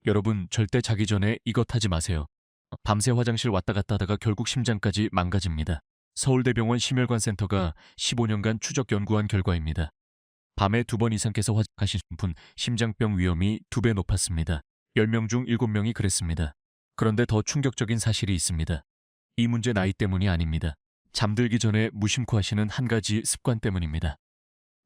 여러분, 절대 자기 전에 이것 하지 마세요. 밤새 화장실 왔다 갔다 하다가 결국 심장까지 망가집니다. 서울대병원 심혈관센터가 15년간 추적 연구한 결과입니다. 밤에 2번 이상 깨서 화장하신 분 심장병 위험이 2배 높았습니다. 10명 중 7명이 그랬습니다. 그런데 더 충격적인 사실이 있습니다. 이 문제 나이 때문이 아닙니다. 잠들기 전에 무심코 하시는 한 가지 습관 때문입니다.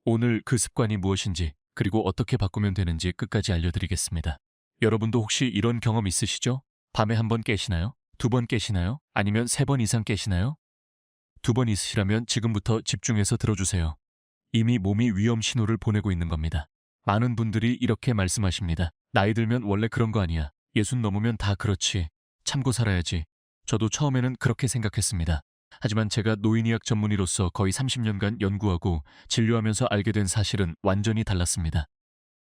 오늘 그 습관이 무엇인지, 그리고 어떻게 바꾸면 되는지 끝까지 알려드리겠습니다. 여러분도 혹시 이런 경험 있으시죠? 밤에 1번 깨시나요? 2번 깨시나요? 아니면 3번 이상 깨시나요? 2번 있으시라면 지금부터 집중해서 들어주세요. 이미 몸이 위험 신호를 보내고 있는 겁니다. 많은 분들이 이렇게 말씀하십니다. 나이 들면 원래 그런 거 아니야. 60 넘으면 다 그렇지. 참고 살아야지. 저도 처음에는 그렇게 생각했습니다. 하지만 제가 노인의학 전문의로서 거의 30년간 연구하고 진료하면서 알게 된 사실은 완전히 달랐습니다.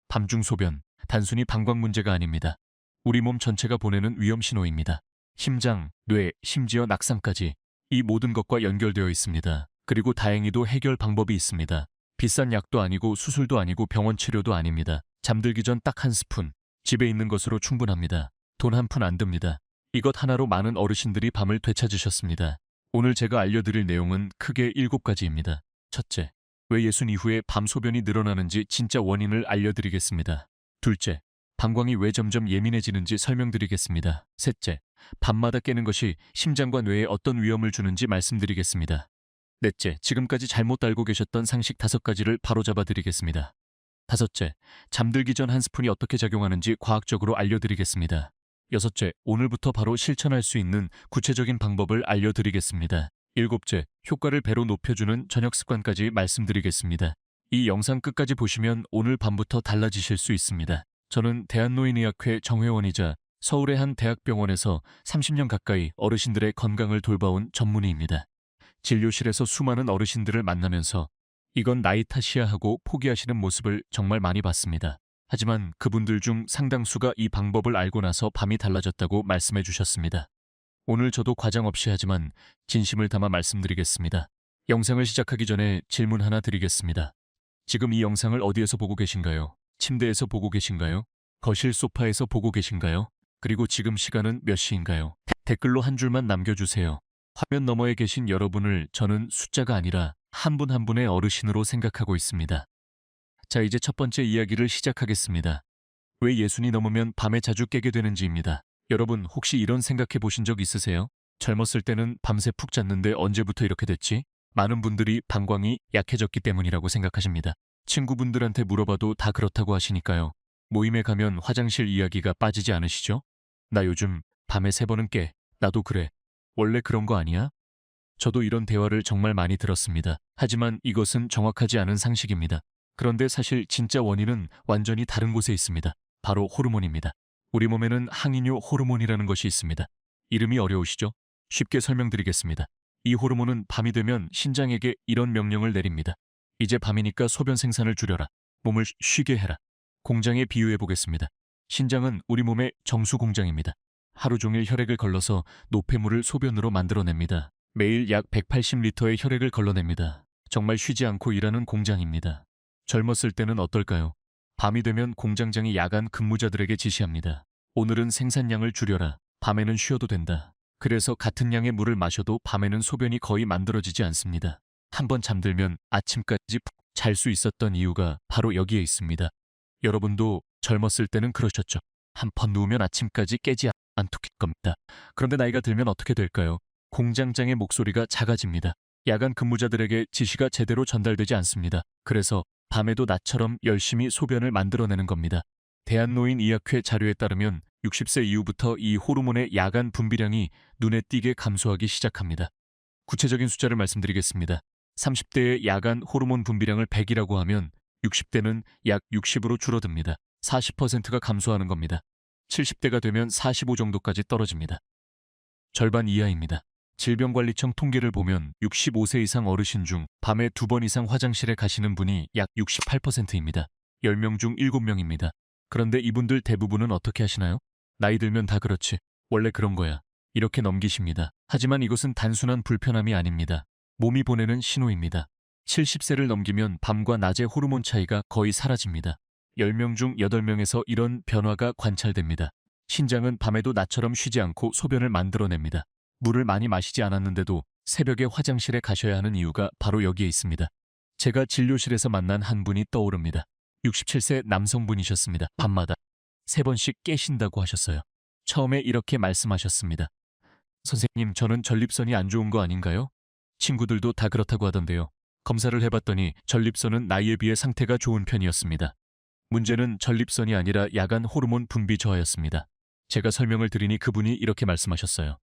밤중 소변, 단순히 방광 문제가 아닙니다. 우리 몸 전체가 보내는 위험 신호입니다. 심장, 뇌, 심지어 낙상까지 이 모든 것과 연결되어 있습니다. 그리고 다행히도 해결 방법이 있습니다. 비싼 약도 아니고 수술도 아니고 병원 치료도 아닙니다. 잠들기 전 딱 1스푼, 집에 있는 것으로 충분합니다. 돈 1푼 안 듭니다. 이것 하나로 많은 어르신들이 밤을 되찾으셨습니다. 오늘 제가 알려드릴 내용은 크게 7가지입니다. 첫째, 왜 60 이후에 밤 소변이 늘어나는지 진짜 원인을 알려드리겠습니다. 둘째, 방광이 왜 점점 예민해지는지 설명드리겠습니다. 셋째, 밤마다 깨는 것이 심장과 뇌에 어떤 위험을 주는지 말씀드리겠습니다. 넷째, 지금까지 잘못 알고 계셨던 상식 5가지를 바로잡아 드리겠습니다. 다섯째, 잠들기 전 1스푼이 어떻게 작용하는지 과학적으로 알려드리겠습니다. 여섯째, 오늘부터 바로 실천할 수 있는 구체적인 방법을 알려드리겠습니다. 일곱째, 효과를 배로 높여주는 저녁 습관까지 말씀드리겠습니다. 이 영상 끝까지 보시면 오늘 밤부터 달라지실 수 있습니다. 저는 대한노인의학회 정회원이자 서울의 한 대학병원에서 30년 가까이 어르신들의 건강을 돌봐온 전문의입니다. 진료실에서 수많은 어르신들을 만나면서 이건 나이 탓이야 하고 포기하시는 모습을 정말 많이 봤습니다. 하지만 그분들 중 상당수가 이 방법을 알고 나서 밤이 달라졌다고 말씀해 주셨습니다. 오늘 저도 과장 없이 하지만 진심을 담아 말씀드리겠습니다. 영상을 시작하기 전에 질문 하나 드리겠습니다. 지금 이 영상을 어디에서 보고 계신가요? 침대에서 보고 계신가요? 거실 소파에서 보고 계신가요? 그리고 지금 시간은 몇 시인가요? 댓글로 한 줄만 남겨주세요. 화면 너머에 계신 여러분을 저는 숫자가 아니라 한 분 한 분의 어르신으로 생각하고 있습니다. 자, 이제 첫 번째 이야기를 시작하겠습니다. 왜 60이 넘으면 밤에 자주 깨게 되는지입니다. 여러분, 혹시 이런 생각해 보신 적 있으세요? 젊었을 때는 밤새 푹 잤는데 언제부터 이렇게 됐지? 많은 분들이 방광이 약해졌기 때문이라고 생각하십니다. 친구분들한테 물어봐도 다 그렇다고 하시니까요. 모임에 가면 화장실 이야기가 빠지지 않으시죠? 나 요즘 밤에 3번은 깨. 나도 그래. 원래 그런 거 아니야? 저도 이런 대화를 정말 많이 들었습니다. 하지만 이것은 정확하지 않은 상식입니다. 그런데 사실 진짜 원인은 완전히 다른 곳에 있습니다. 바로 호르몬입니다. 우리 몸에는 항이뇨 호르몬이라는 것이 있습니다. 이름이 어려우시죠? 쉽게 설명드리겠습니다. 이 호르몬은 밤이 되면 신장에게 이런 명령을 내립니다. 이제 밤이니까 소변 생산을 줄여라. 몸을 쉬게 해라. 공장에 비유해 보겠습니다. 신장은 우리 몸의 정수 공장입니다. 하루 종일 혈액을 걸러서 노폐물을 소변으로 만들어냅니다. 매일 약 180리터의 혈액을 걸러냅니다. 정말 쉬지 않고 일하는 공장입니다. 젊었을 때는 어떨까요? 밤이 되면 공장장이 야간 근무자들에게 지시합니다. 오늘은 생산량을 줄여라. 밤에는 쉬어도 된다. 그래서 같은 양의 물을 마셔도 밤에는 소변이 거의 만들어지지 않습니다. 한번 잠들면 아침까지 푹 잘 수 있었던 이유가 바로 여기에 있습니다. 여러분도 젊었을 때는 그러셨죠? 한 번 누우면 아침까지 깨지 않을 겁니다. 그런데 나이가 들면 어떻게 될까요? 공장장의 목소리가 작아집니다. 야간 근무자들에게 지시가 제대로 전달되지 않습니다. 그래서 밤에도 나처럼 열심히 소변을 만들어내는 겁니다. 대한노인의학회 자료에 따르면 60세 이후부터 이 호르몬의 야간 분비량이 눈에 띄게 감소하기 시작합니다. 구체적인 숫자를 말씀드리겠습니다. 30대의 야간 호르몬 분비량을 100이라고 하면 60대는 약 60으로 줄어듭니다. 40%가 감소하는 겁니다. 70대가 되면 45 정도까지 떨어집니다. 절반 이하입니다. 질병관리청 통계를 보면 65세 이상 어르신 중 밤에 2번 이상 화장실에 가시는 분이 약 68%입니다. 10명 중 7명입니다. 그런데 이분들 대부분은 어떻게 하시나요? 나이 들면 다 그렇지. 원래 그런 거야. 이렇게 넘기십니다. 하지만 이것은 단순한 불편함이 아닙니다. 몸이 보내는 신호입니다. 70세를 넘기면 밤과 낮의 호르몬 차이가 거의 사라집니다. 10명 중 8명에서 이런 변화가 관찰됩니다. 신장은 밤에도 나처럼 쉬지 않고 소변을 만들어냅니다. 물을 많이 마시지 않았는데도 새벽에 화장실에 가셔야 하는 이유가 바로 여기에 있습니다. 제가 진료실에서 만난 한 분이 떠오릅니다. 67세 남성분이셨습니다. 밤마다 3번씩 깨신다고 하셨어요. 처음에 이렇게 말씀하셨습니다. 선생님, 저는 전립선이 안 좋은 거 아닌가요? 친구들도 다 그렇다고 하던데요. 검사를 해봤더니 전립선은 나이에 비해 상태가 좋은 편이었습니다. 문제는 전립선이 아니라 야간 호르몬 분비 저하였습니다. 제가 설명을 드리니 그분이 이렇게 말씀하셨어요.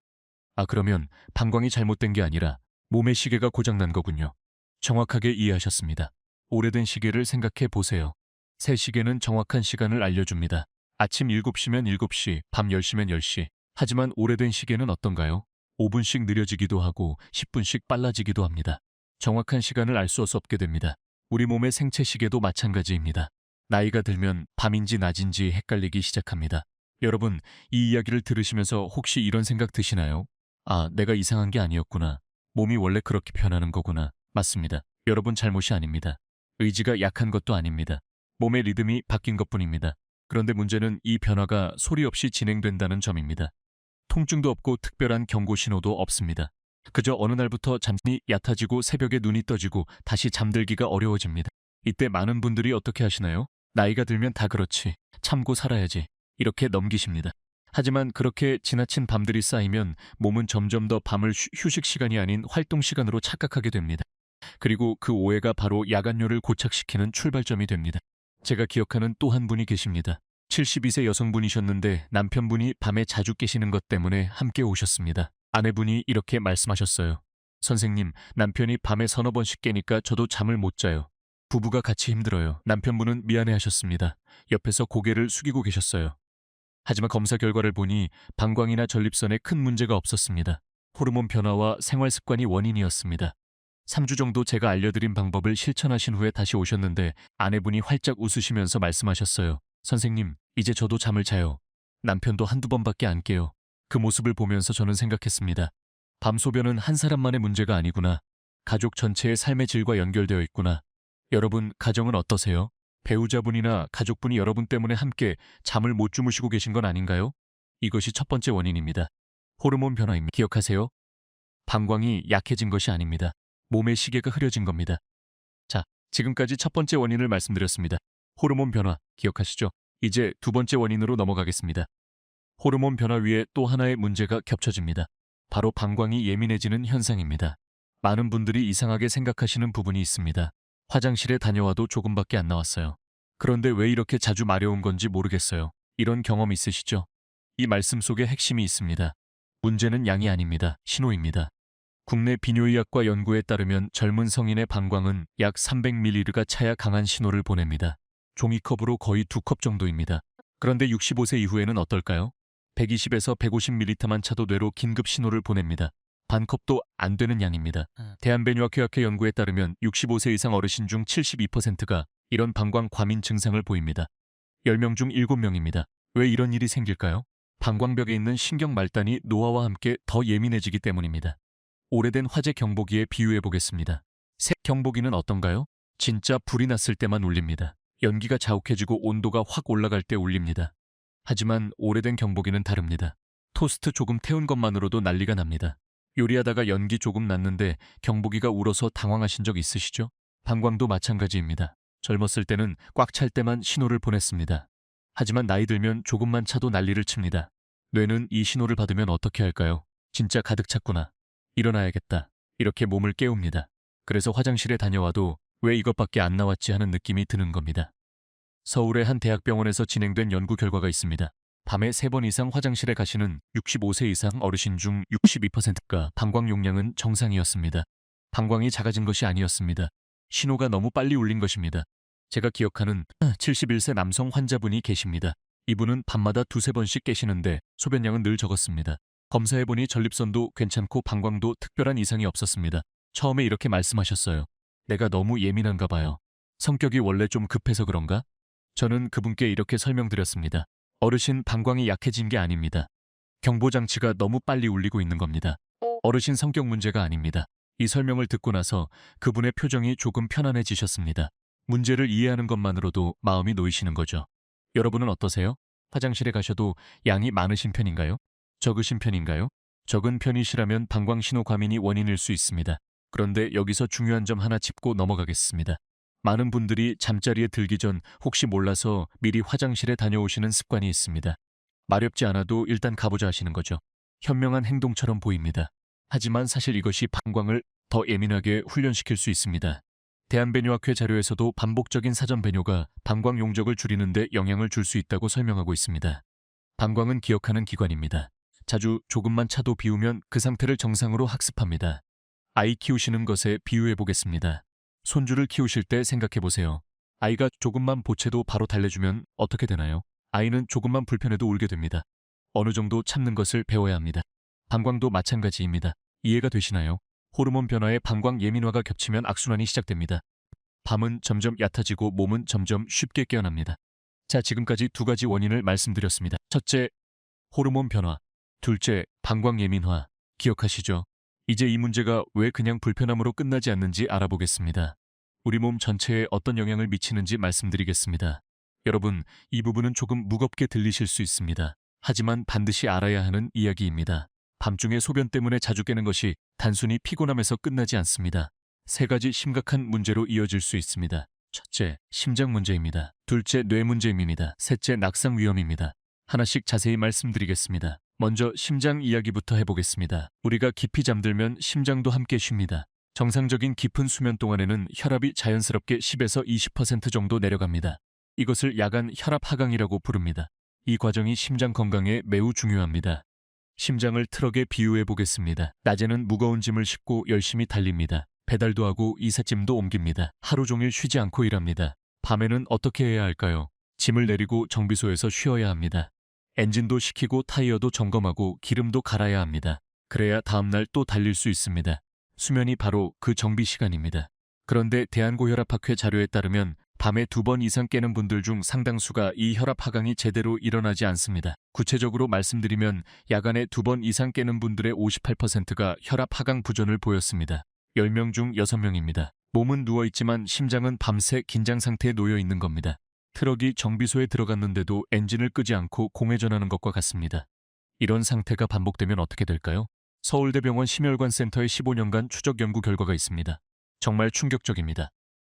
아, 그러면 방광이 잘못된 게 아니라 몸의 시계가 고장난 거군요. 정확하게 이해하셨습니다. 오래된 시계를 생각해 보세요. 새 시계는 정확한 시간을 알려줍니다. 아침 7시면 7시, 밤 10시면 10시. 하지만 오래된 시계는 어떤가요? 5분씩 느려지기도 하고 10분씩 빨라지기도 합니다. 정확한 시간을 알 수 없게 됩니다. 우리 몸의 생체 시계도 마찬가지입니다. 나이가 들면 밤인지 낮인지 헷갈리기 시작합니다. 여러분, 이 이야기를 들으시면서 혹시 이런 생각 드시나요? 아, 내가 이상한 게 아니었구나. 몸이 원래 그렇게 변하는 거구나. 맞습니다. 여러분 잘못이 아닙니다. 의지가 약한 것도 아닙니다. 몸의 리듬이 바뀐 것뿐입니다. 그런데 문제는 이 변화가 소리 없이 진행된다는 점입니다. 통증도 없고 특별한 경고 신호도 없습니다. 그저 어느 날부터 잠이 얕아지고 새벽에 눈이 떠지고 다시 잠들기가 어려워집니다. 이때 많은 분들이 어떻게 하시나요? 나이가 들면 다 그렇지. 참고 살아야지. 이렇게 넘기십니다. 하지만 그렇게 지나친 밤들이 쌓이면 몸은 점점 더 밤을 휴식 시간이 아닌 활동 시간으로 착각하게 됩니다. 그리고 그 오해가 바로 야간뇨를 고착시키는 출발점이 됩니다. 제가 기억하는 또 한 분이 계십니다. 72세 여성분이셨는데 남편분이 밤에 자주 깨시는 것 때문에 함께 오셨습니다. 아내분이 이렇게 말씀하셨어요. 선생님, 남편이 밤에 서너 번씩 깨니까 저도 잠을 못 자요. 부부가 같이 힘들어요. 남편분은 미안해하셨습니다. 옆에서 고개를 숙이고 계셨어요. 하지만 검사 결과를 보니 방광이나 전립선에 큰 문제가 없었습니다. 호르몬 변화와 생활 습관이 원인이었습니다. 3주 정도 제가 알려드린 방법을 실천하신 후에 다시 오셨는데 아내분이 활짝 웃으시면서 말씀하셨어요. 선생님, 이제 저도 잠을 자요. 남편도 한두 번밖에 안 깨요. 그 모습을 보면서 저는 생각했습니다. 밤 소변은 한 사람만의 문제가 아니구나. 가족 전체의 삶의 질과 연결되어 있구나. 여러분, 가정은 어떠세요? 배우자분이나 가족분이 여러분 때문에 함께 잠을 못 주무시고 계신 건 아닌가요? 이것이 첫 번째 원인입니다. 호르몬 변화입니다. 기억하세요? 방광이 약해진 것이 아닙니다. 몸의 시계가 흐려진 겁니다. 자, 지금까지 첫 번째 원인을 말씀드렸습니다. 호르몬 변화, 기억하시죠? 이제 두 번째 원인으로 넘어가겠습니다. 호르몬 변화 위에 또 하나의 문제가 겹쳐집니다. 바로 방광이 예민해지는 현상입니다. 많은 분들이 이상하게 생각하시는 부분이 있습니다. 화장실에 다녀와도 조금밖에 안 나왔어요. 그런데 왜 이렇게 자주 마려운 건지 모르겠어요. 이런 경험 있으시죠? 이 말씀 속에 핵심이 있습니다. 문제는 양이 아닙니다. 신호입니다. 국내 비뇨의학과 연구에 따르면 젊은 성인의 방광은 약 300ml가 차야 강한 신호를 보냅니다. 종이컵으로 거의 2컵 정도입니다. 그런데 65세 이후에는 어떨까요? 120에서 150ml만 차도 뇌로 긴급 신호를 보냅니다. 반컵도 안 되는 양입니다. 대한배뇨학회학회 연구에 따르면 65세 이상 어르신 중 72%가 이런 방광 과민 증상을 보입니다. 10명 중 7명입니다. 왜 이런 일이 생길까요? 방광벽에 있는 신경 말단이 노화와 함께 더 예민해지기 때문입니다. 오래된 화재 경보기에 비유해 보겠습니다. 새 경보기는 어떤가요? 진짜 불이 났을 때만 울립니다. 연기가 자욱해지고 온도가 확 올라갈 때 울립니다. 하지만 오래된 경보기는 다릅니다. 토스트 조금 태운 것만으로도 난리가 납니다. 요리하다가 연기 조금 났는데 경보기가 울어서 당황하신 적 있으시죠? 방광도 마찬가지입니다. 젊었을 때는 꽉 찰 때만 신호를 보냈습니다. 하지만 나이 들면 조금만 차도 난리를 칩니다. 뇌는 이 신호를 받으면 어떻게 할까요? 진짜 가득 찼구나. 일어나야겠다. 이렇게 몸을 깨웁니다. 그래서 화장실에 다녀와도 왜 이것밖에 안 나왔지 하는 느낌이 드는 겁니다. 서울의 한 대학병원에서 진행된 연구 결과가 있습니다. 밤에 3번 이상 화장실에 가시는 65세 이상 어르신 중 62%가 방광 용량은 정상이었습니다. 방광이 작아진 것이 아니었습니다. 신호가 너무 빨리 울린 것입니다. 제가 기억하는 71세 남성 환자분이 계십니다. 이분은 밤마다 2-3번씩 깨시는데 소변량은 늘 적었습니다. 검사해보니 전립선도 괜찮고 방광도 특별한 이상이 없었습니다. 처음에 이렇게 말씀하셨어요. 내가 너무 예민한가 봐요. 성격이 원래 좀 급해서 그런가? 저는 그분께 이렇게 설명드렸습니다. 어르신 방광이 약해진 게 아닙니다. 경보장치가 너무 빨리 울리고 있는 겁니다. 어르신 성격 문제가 아닙니다. 이 설명을 듣고 나서 그분의 표정이 조금 편안해지셨습니다. 문제를 이해하는 것만으로도 마음이 놓이시는 거죠. 여러분은 어떠세요? 화장실에 가셔도 양이 많으신 편인가요? 적으신 편인가요? 적은 편이시라면 방광신호 과민이 원인일 수 있습니다. 그런데 여기서 중요한 점 하나 짚고 넘어가겠습니다. 많은 분들이 잠자리에 들기 전 혹시 몰라서 미리 화장실에 다녀오시는 습관이 있습니다. 마렵지 않아도 일단 가보자 하시는 거죠. 현명한 행동처럼 보입니다. 하지만 사실 이것이 방광을 더 예민하게 훈련시킬 수 있습니다. 대한배뇨학회 자료에서도 반복적인 사전 배뇨가 방광 용적을 줄이는 데 영향을 줄 수 있다고 설명하고 있습니다. 방광은 기억하는 기관입니다. 자주 조금만 차도 비우면 그 상태를 정상으로 학습합니다. 아이 키우시는 것에 비유해 보겠습니다. 손주를 키우실 때 생각해 보세요. 아이가 조금만 보채도 바로 달래주면 어떻게 되나요? 아이는 조금만 불편해도 울게 됩니다. 어느 정도 참는 것을 배워야 합니다. 방광도 마찬가지입니다. 이해가 되시나요? 호르몬 변화에 방광 예민화가 겹치면 악순환이 시작됩니다. 밤은 점점 얕아지고 몸은 점점 쉽게 깨어납니다. 자, 지금까지 두 가지 원인을 말씀드렸습니다. 첫째, 호르몬 변화. 둘째, 방광 예민화. 기억하시죠? 이제 이 문제가 왜 그냥 불편함으로 끝나지 않는지 알아보겠습니다. 우리 몸 전체에 어떤 영향을 미치는지 말씀드리겠습니다. 여러분, 이 부분은 조금 무겁게 들리실 수 있습니다. 하지만 반드시 알아야 하는 이야기입니다. 밤중에 소변 때문에 자주 깨는 것이 단순히 피곤함에서 끝나지 않습니다. 세 가지 심각한 문제로 이어질 수 있습니다. 첫째, 심장 문제입니다. 둘째, 뇌 문제입니다. 셋째, 낙상 위험입니다. 하나씩 자세히 말씀드리겠습니다. 먼저 심장 이야기부터 해보겠습니다. 우리가 깊이 잠들면 심장도 함께 쉽니다. 정상적인 깊은 수면 동안에는 혈압이 자연스럽게 10에서 20% 정도 내려갑니다. 이것을 야간 혈압 하강이라고 부릅니다. 이 과정이 심장 건강에 매우 중요합니다. 심장을 트럭에 비유해 보겠습니다. 낮에는 무거운 짐을 싣고 열심히 달립니다. 배달도 하고 이삿짐도 옮깁니다. 하루 종일 쉬지 않고 일합니다. 밤에는 어떻게 해야 할까요? 짐을 내리고 정비소에서 쉬어야 합니다. 엔진도 식히고 타이어도 점검하고 기름도 갈아야 합니다. 그래야 다음날 또 달릴 수 있습니다. 수면이 바로 그 정비 시간입니다. 그런데 대한고혈압학회 자료에 따르면 밤에 2번 이상 깨는 분들 중 상당수가 이 혈압 하강이 제대로 일어나지 않습니다. 구체적으로 말씀드리면 야간에 2번 이상 깨는 분들의 58%가 혈압 하강 부전을 보였습니다. 10명 중 6명입니다. 몸은 누워있지만 심장은 밤새 긴장 상태에 놓여 있는 겁니다. 트럭이 정비소에 들어갔는데도 엔진을 끄지 않고 공회전하는 것과 같습니다. 이런 상태가 반복되면 어떻게 될까요? 서울대병원 심혈관센터의 15년간 추적 연구 결과가 있습니다. 정말 충격적입니다.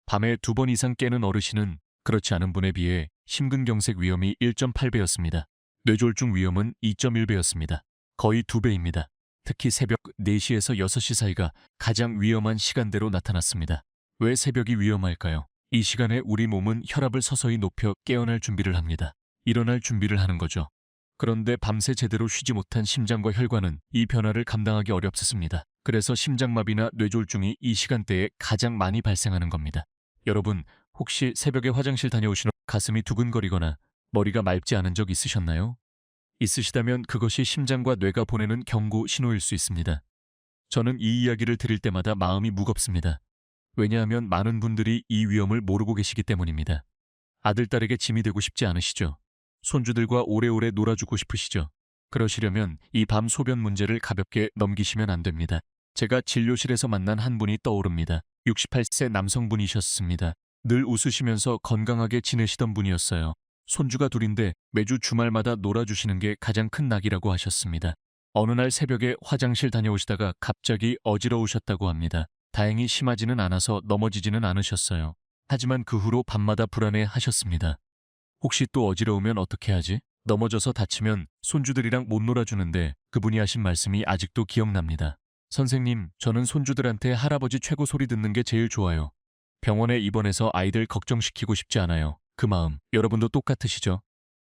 밤에 2번 이상 깨는 어르신은 그렇지 않은 분에 비해 심근경색 위험이 1.8배였습니다. 뇌졸중 위험은 2.1배였습니다. 거의 2배입니다. 특히 새벽 4시에서 6시 사이가 가장 위험한 시간대로 나타났습니다. 왜 새벽이 위험할까요? 이 시간에 우리 몸은 혈압을 서서히 높여 깨어날 준비를 합니다. 일어날 준비를 하는 거죠. 그런데 밤새 제대로 쉬지 못한 심장과 혈관은 이 변화를 감당하기 어렵습니다. 그래서 심장마비나 뇌졸중이 이 시간대에 가장 많이 발생하는 겁니다. 여러분, 혹시 새벽에 화장실 다녀오신 후 가슴이 두근거리거나 머리가 맑지 않은 적 있으셨나요? 있으시다면 그것이 심장과 뇌가 보내는 경고 신호일 수 있습니다. 저는 이 이야기를 들을 때마다 마음이 무겁습니다. 왜냐하면 많은 분들이 이 위험을 모르고 계시기 때문입니다. 아들, 딸에게 짐이 되고 싶지 않으시죠? 손주들과 오래오래 놀아주고 싶으시죠? 그러시려면 이 밤 소변 문제를 가볍게 넘기시면 안 됩니다. 제가 진료실에서 만난 한 분이 떠오릅니다. 68세 남성분이셨습니다. 늘 웃으시면서 건강하게 지내시던 분이었어요. 손주가 둘인데 매주 주말마다 놀아주시는 게 가장 큰 낙이라고 하셨습니다. 어느 날 새벽에 화장실 다녀오시다가 갑자기 어지러우셨다고 합니다. 다행히 심하지는 않아서 넘어지지는 않으셨어요. 하지만 그 후로 밤마다 불안해 하셨습니다. 혹시 또 어지러우면 어떻게 하지? 넘어져서 다치면 손주들이랑 못 놀아주는데 그분이 하신 말씀이 아직도 기억납니다. 선생님, 저는 손주들한테 할아버지 최고 소리 듣는 게 제일 좋아요. 병원에 입원해서 아이들 걱정시키고 싶지 않아요. 그 마음, 여러분도 똑같으시죠?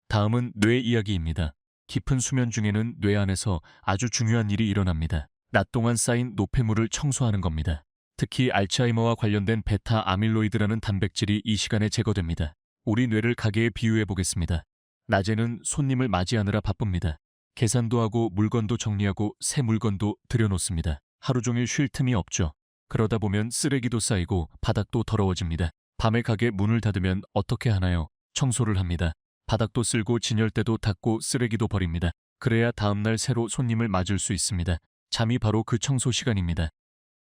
다음은 뇌 이야기입니다. 깊은 수면 중에는 뇌 안에서 아주 중요한 일이 일어납니다. 낮 동안 쌓인 노폐물을 청소하는 겁니다. 특히 알츠하이머와 관련된 베타 아밀로이드라는 단백질이 이 시간에 제거됩니다. 우리 뇌를 가게에 비유해 보겠습니다. 낮에는 손님을 맞이하느라 바쁩니다. 계산도 하고 물건도 정리하고 새 물건도 들여놓습니다. 하루 종일 쉴 틈이 없죠. 그러다 보면 쓰레기도 쌓이고 바닥도 더러워집니다. 밤에 가게 문을 닫으면 어떻게 하나요? 청소를 합니다. 바닥도 쓸고 진열대도 닦고 쓰레기도 버립니다. 그래야 다음날 새로 손님을 맞을 수 있습니다. 잠이 바로 그 청소 시간입니다.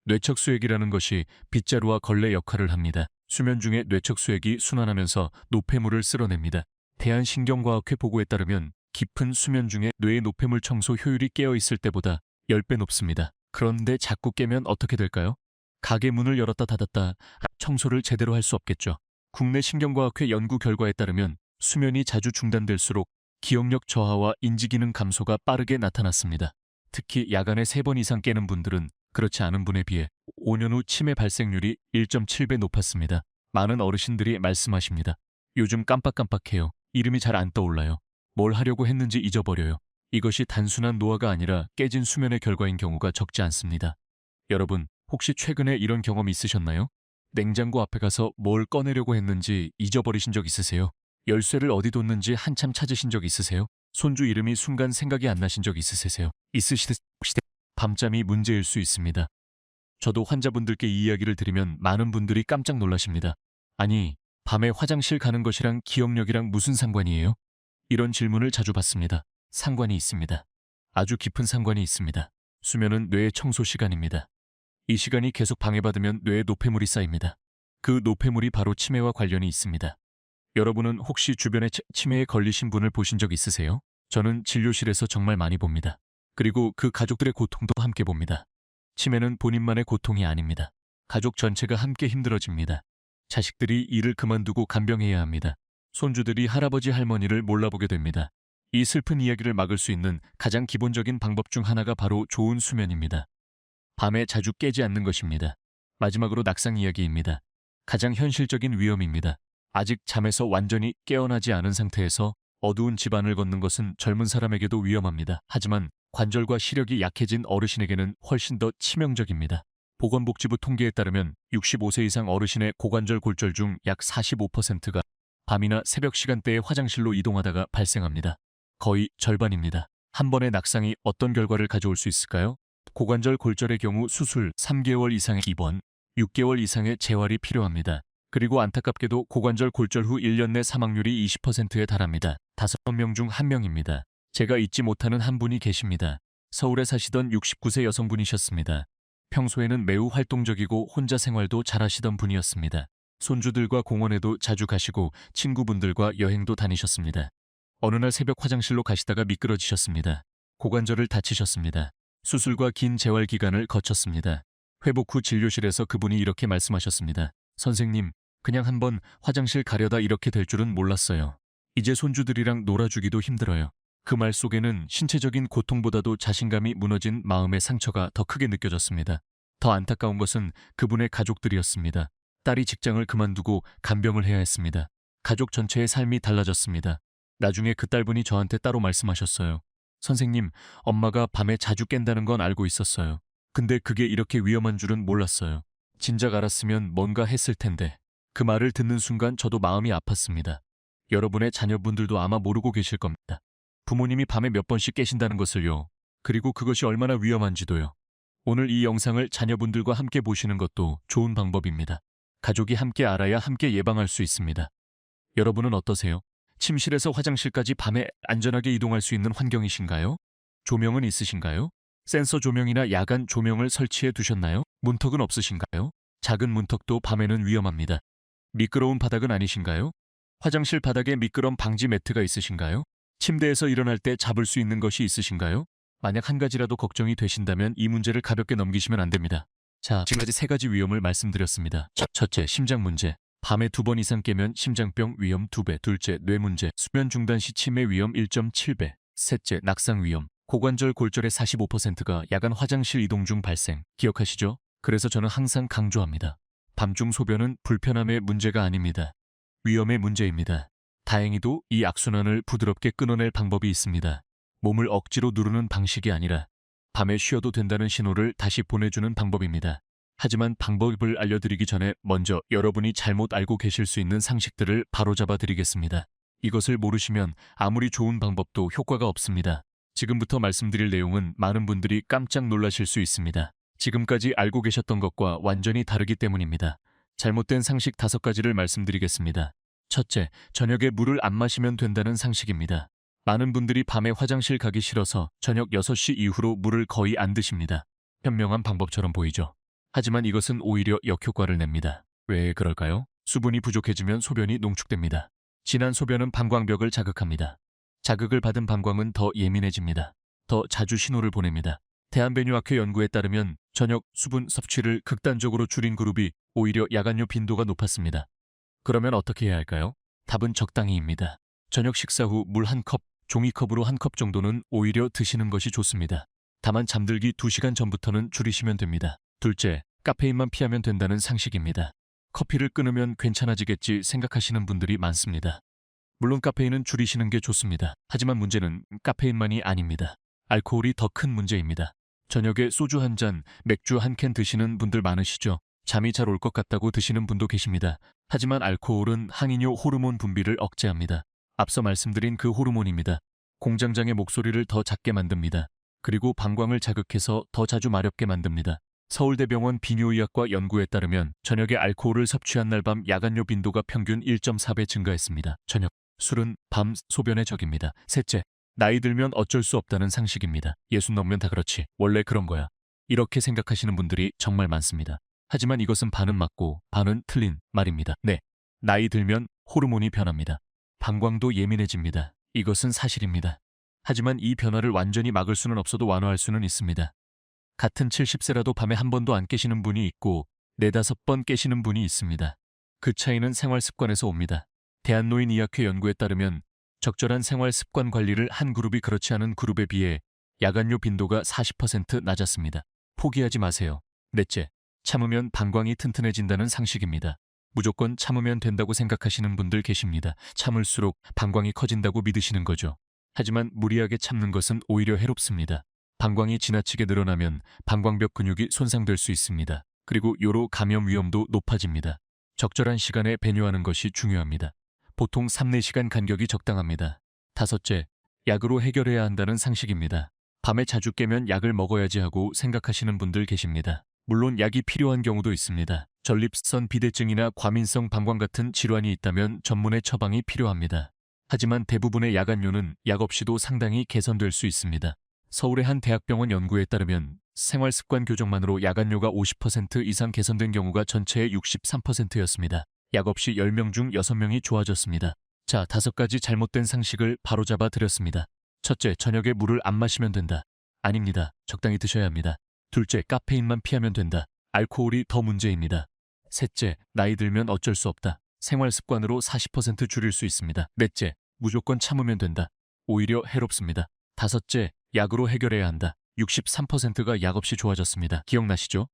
뇌척수액이라는 것이 빗자루와 걸레 역할을 합니다. 수면 중에 뇌척수액이 순환하면서 노폐물을 쓸어냅니다. 대한신경과학회 보고에 따르면 깊은 수면 중에 뇌의 노폐물 청소 효율이 깨어 있을 때보다 10배 높습니다. 그런데 자꾸 깨면 어떻게 될까요? 가게 문을 열었다 닫았다 청소를 제대로 할 수 없겠죠. 국내 신경과학회 연구 결과에 따르면 수면이 자주 중단될수록 기억력 저하와 인지기능 감소가 빠르게 나타났습니다. 특히 야간에 3번 이상 깨는 분들은 그렇지 않은 분에 비해 5년 후 치매 발생률이 1.7배 높았습니다. 많은 어르신들이 말씀하십니다. 요즘 깜빡깜빡해요. 이름이 잘 안 떠올라요. 뭘 하려고 했는지 잊어버려요. 이것이 단순한 노화가 아니라 깨진 수면의 결과인 경우가 적지 않습니다. 여러분, 혹시 최근에 이런 경험 있으셨나요? 냉장고 앞에 가서 뭘 꺼내려고 했는지 잊어버리신 적 있으세요? 열쇠를 어디 뒀는지 한참 찾으신 적 있으세요? 손주 이름이 순간 생각이 안 나신 적 있으세요? 혹시 밤잠이 문제일 수 있습니다. 저도 환자분들께 이 이야기를 드리면 많은 분들이 깜짝 놀라십니다. 아니, 밤에 화장실 가는 것이랑 기억력이랑 무슨 상관이에요? 이런 질문을 자주 받습니다. 상관이 있습니다. 아주 깊은 상관이 있습니다. 수면은 뇌의 청소 시간입니다. 이 시간이 계속 방해받으면 뇌에 노폐물이 쌓입니다. 그 노폐물이 바로 치매와 관련이 있습니다. 여러분은 혹시 주변에 치매에 걸리신 분을 보신 적 있으세요? 저는 진료실에서 정말 많이 봅니다. 그리고 그 가족들의 고통도 함께 봅니다. 치매는 본인만의 고통이 아닙니다. 가족 전체가 함께 힘들어집니다. 자식들이 일을 그만두고 간병해야 합니다. 손주들이 할아버지 할머니를 몰라보게 됩니다. 이 슬픈 이야기를 막을 수 있는 가장 기본적인 방법 중 하나가 바로 좋은 수면입니다. 밤에 자주 깨지 않는 것입니다. 마지막으로 낙상 이야기입니다. 가장 현실적인 위험입니다. 아직 잠에서 완전히 깨어나지 않은 상태에서 어두운 집안을 걷는 것은 젊은 사람에게도 위험합니다. 하지만 관절과 시력이 약해진 어르신에게는 훨씬 더 치명적입니다. 보건복지부 통계에 따르면 65세 이상 어르신의 고관절 골절 중 약 45%가 밤이나 새벽 시간대에 화장실로 이동하다가 발생합니다. 거의 절반입니다. 한 번의 낙상이 어떤 결과를 가져올 수 있을까요? 고관절 골절의 경우 수술 3개월 이상의 입원, 6개월 이상의 재활이 필요합니다. 그리고 안타깝게도 고관절 골절 후 1년 내 사망률이 20%에 달합니다. 5명 중 1명입니다. 제가 잊지 못하는 한 분이 계십니다. 서울에 사시던 69세 여성분이셨습니다. 평소에는 매우 활동적이고 혼자 생활도 잘하시던 분이었습니다. 손주들과 공원에도 자주 가시고 친구분들과 여행도 다니셨습니다. 어느 날 새벽 화장실로 가시다가 미끄러지셨습니다. 고관절을 다치셨습니다. 수술과 긴 재활 기간을 거쳤습니다. 회복 후 진료실에서 그분이 이렇게 말씀하셨습니다. 선생님, 그냥 한번 화장실 가려다 이렇게 될 줄은 몰랐어요. 이제 손주들이랑 놀아주기도 힘들어요. 그 말 속에는 신체적인 고통보다도 자신감이 무너진 마음의 상처가 더 크게 느껴졌습니다. 더 안타까운 것은 그분의 가족들이었습니다. 딸이 직장을 그만두고 간병을 해야 했습니다. 가족 전체의 삶이 달라졌습니다. 나중에 그 딸분이 저한테 따로 말씀하셨어요. 선생님, 엄마가 밤에 자주 깬다는 건 알고 있었어요. 근데 그게 이렇게 위험한 줄은 몰랐어요. 진작 알았으면 뭔가 했을 텐데. 그 말을 듣는 순간 저도 마음이 아팠습니다. 여러분의 자녀분들도 아마 모르고 계실 겁니다. 부모님이 밤에 몇 번씩 깨신다는 것을요. 그리고 그것이 얼마나 위험한지도요. 오늘 이 영상을 자녀분들과 함께 보시는 것도 좋은 방법입니다. 가족이 함께 알아야 함께 예방할 수 있습니다. 여러분은 어떠세요? 침실에서 화장실까지 밤에 안전하게 이동할 수 있는 환경이신가요? 조명은 있으신가요? 센서 조명이나 야간 조명을 설치해 두셨나요? 문턱은 없으신가요? 작은 문턱도 밤에는 위험합니다. 미끄러운 바닥은 아니신가요? 화장실 바닥에 미끄럼 방지 매트가 있으신가요? 침대에서 일어날 때 잡을 수 있는 것이 있으신가요? 만약 한 가지라도 걱정이 되신다면 이 문제를 가볍게 넘기시면 안 됩니다. 자, 지금까지 3가지 위험을 말씀드렸습니다. 첫째, 심장 문제. 밤에 2번 이상 깨면 심장병 위험 2배. 둘째, 뇌 문제. 수면 중단 시 치매 위험 1.7배. 셋째, 낙상 위험. 고관절 골절의 45%가 야간 화장실 이동 중 발생. 기억하시죠? 그래서 저는 항상 강조합니다. 밤중 소변은 불편함의 문제가 아닙니다. 위험의 문제입니다. 다행히도 이 악순환을 부드럽게 끊어낼 방법이 있습니다. 몸을 억지로 누르는 방식이 아니라 밤에 쉬어도 된다는 신호를 다시 보내주는 방법입니다. 하지만 방법을 알려드리기 전에 먼저 여러분이 잘못 알고 계실 수 있는 상식들을 바로잡아 드리겠습니다. 이것을 모르시면 아무리 좋은 방법도 효과가 없습니다. 지금부터 말씀드릴 내용은 많은 분들이 깜짝 놀라실 수 있습니다. 지금까지 알고 계셨던 것과 완전히 다르기 때문입니다. 잘못된 상식 5가지를 말씀드리겠습니다. 첫째, 저녁에 물을 안 마시면 된다는 상식입니다. 많은 분들이 밤에 화장실 가기 싫어서 저녁 6시 이후로 물을 거의 안 드십니다. 현명한 방법처럼 보이죠? 하지만 이것은 오히려 역효과를 냅니다. 왜 그럴까요? 수분이 부족해지면 소변이 농축됩니다. 진한 소변은 방광벽을 자극합니다. 자극을 받은 방광은 더 예민해집니다. 더 자주 신호를 보냅니다. 대한배뇨학회 연구에 따르면 저녁 수분 섭취를 극단적으로 줄인 그룹이 오히려 야간뇨 빈도가 높았습니다. 그러면 어떻게 해야 할까요? 답은 적당히입니다. 저녁 식사 후 물 한 컵, 종이컵으로 한 컵 정도는 오히려 드시는 것이 좋습니다. 다만 잠들기 2시간 전부터는 줄이시면 됩니다. 둘째, 카페인만 피하면 된다는 상식입니다. 커피를 끊으면 괜찮아지겠지 생각하시는 분들이 많습니다. 물론 카페인은 줄이시는 게 좋습니다. 하지만 문제는 카페인만이 아닙니다. 알코올이 더 큰 문제입니다. 저녁에 소주 한 잔, 맥주 한 캔 드시는 분들 많으시죠? 잠이 잘 올 것 같다고 드시는 분도 계십니다. 하지만 알코올은 항이뇨 호르몬 분비를 억제합니다. 앞서 말씀드린 그 호르몬입니다. 공장장의 목소리를 더 작게 만듭니다. 그리고 방광을 자극해서 더 자주 마렵게 만듭니다. 서울대병원 비뇨의학과 연구에 따르면 저녁에 알코올을 섭취한 날 밤 야간뇨 빈도가 평균 1.4배 증가했습니다. 저녁, 술은 밤 소변의 적입니다. 셋째, 나이 들면 어쩔 수 없다는 상식입니다. 60 넘으면 다 그렇지. 원래 그런 거야. 이렇게 생각하시는 분들이 정말 많습니다. 하지만 이것은 반은 맞고 반은 틀린 말입니다. 네, 나이 들면 호르몬이 변합니다. 방광도 예민해집니다. 이것은 사실입니다. 하지만 이 변화를 완전히 막을 수는 없어도 완화할 수는 있습니다. 같은 70세라도 밤에 한 번도 안 깨시는 분이 있고 4-5번 깨시는 분이 있습니다. 그 차이는 생활 습관에서 옵니다. 대한노인의학회 연구에 따르면 적절한 생활 습관 관리를 한 그룹이 그렇지 않은 그룹에 비해 야간뇨 빈도가 40% 낮았습니다. 포기하지 마세요. 넷째, 참으면 방광이 튼튼해진다는 상식입니다. 무조건 참으면 된다고 생각하시는 분들 계십니다. 참을수록 방광이 커진다고 믿으시는 거죠. 하지만 무리하게 참는 것은 오히려 해롭습니다. 방광이 지나치게 늘어나면 방광벽 근육이 손상될 수 있습니다. 그리고 요로 감염 위험도 높아집니다. 적절한 시간에 배뇨하는 것이 중요합니다. 보통 3-4시간 간격이 적당합니다. 다섯째, 약으로 해결해야 한다는 상식입니다. 밤에 자주 깨면 약을 먹어야지 하고 생각하시는 분들 계십니다. 물론 약이 필요한 경우도 있습니다. 전립선 비대증이나 과민성 방광 같은 질환이 있다면 전문의 처방이 필요합니다. 하지만 대부분의 야간뇨는 약 없이도 상당히 개선될 수 있습니다. 서울의 한 대학병원 연구에 따르면 생활습관 교정만으로 야간뇨가 50% 이상 개선된 경우가 전체의 63%였습니다. 약 없이 10명 중 6명이 좋아졌습니다. 자, 5가지 잘못된 상식을 바로잡아 드렸습니다. 첫째, 저녁에 물을 안 마시면 된다. 아닙니다. 적당히 드셔야 합니다. 둘째, 카페인만 피하면 된다. 알코올이 더 문제입니다. 셋째, 나이 들면 어쩔 수 없다. 생활 습관으로 40% 줄일 수 있습니다. 넷째, 무조건 참으면 된다. 오히려 해롭습니다. 다섯째, 약으로 해결해야 한다. 63%가 약 없이 좋아졌습니다. 기억나시죠?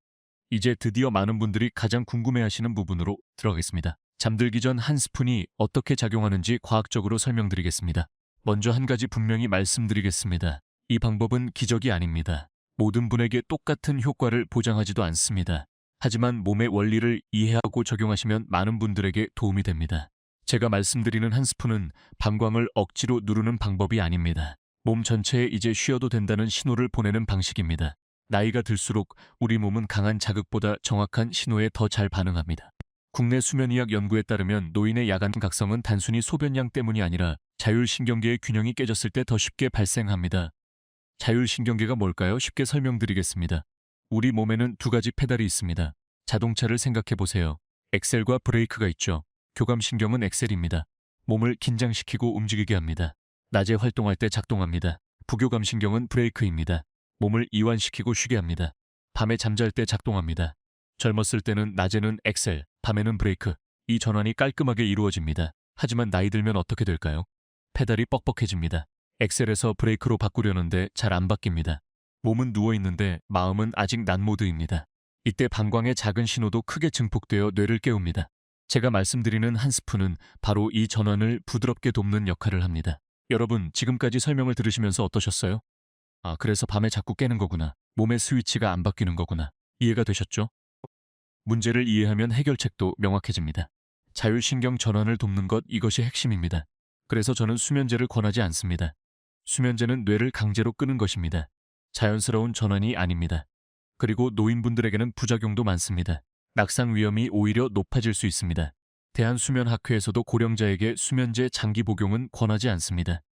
이제 드디어 많은 분들이 가장 궁금해하시는 부분으로 들어가겠습니다. 잠들기 전 한 스푼이 어떻게 작용하는지 과학적으로 설명드리겠습니다. 먼저 한 가지 분명히 말씀드리겠습니다. 이 방법은 기적이 아닙니다. 모든 분에게 똑같은 효과를 보장하지도 않습니다. 하지만 몸의 원리를 이해하고 적용하시면 많은 분들에게 도움이 됩니다. 제가 말씀드리는 한 스푼은 방광을 억지로 누르는 방법이 아닙니다. 몸 전체에 이제 쉬어도 된다는 신호를 보내는 방식입니다. 나이가 들수록 우리 몸은 강한 자극보다 정확한 신호에 더 잘 반응합니다. 국내 수면의학 연구에 따르면 노인의 야간 각성은 단순히 소변량 때문이 아니라 자율신경계의 균형이 깨졌을 때 더 쉽게 발생합니다. 자율신경계가 뭘까요? 쉽게 설명드리겠습니다. 우리 몸에는 2가지 페달이 있습니다. 자동차를 생각해 보세요. 엑셀과 브레이크가 있죠. 교감신경은 엑셀입니다. 몸을 긴장시키고 움직이게 합니다. 낮에 활동할 때 작동합니다. 부교감신경은 브레이크입니다. 몸을 이완시키고 쉬게 합니다. 밤에 잠잘 때 작동합니다. 젊었을 때는 낮에는 엑셀, 밤에는 브레이크. 이 전환이 깔끔하게 이루어집니다. 하지만 나이 들면 어떻게 될까요? 페달이 뻑뻑해집니다. 엑셀에서 브레이크로 바꾸려는데 잘 안 바뀝니다. 몸은 누워있는데 마음은 아직 난모드입니다. 이때 방광의 작은 신호도 크게 증폭되어 뇌를 깨웁니다. 제가 말씀드리는 한 스푼은 바로 이 전환을 부드럽게 돕는 역할을 합니다. 여러분, 지금까지 설명을 들으시면서 어떠셨어요? 아, 그래서 밤에 자꾸 깨는 거구나. 몸의 스위치가 안 바뀌는 거구나. 이해가 되셨죠? 문제를 이해하면 해결책도 명확해집니다. 자율신경 전환을 돕는 것, 이것이 핵심입니다. 그래서 저는 수면제를 권하지 않습니다. 수면제는 뇌를 강제로 끄는 것입니다. 자연스러운 전환이 아닙니다. 그리고 노인분들에게는 부작용도 많습니다. 낙상 위험이 오히려 높아질 수 있습니다. 대한수면학회에서도 고령자에게 수면제 장기 복용은 권하지 않습니다.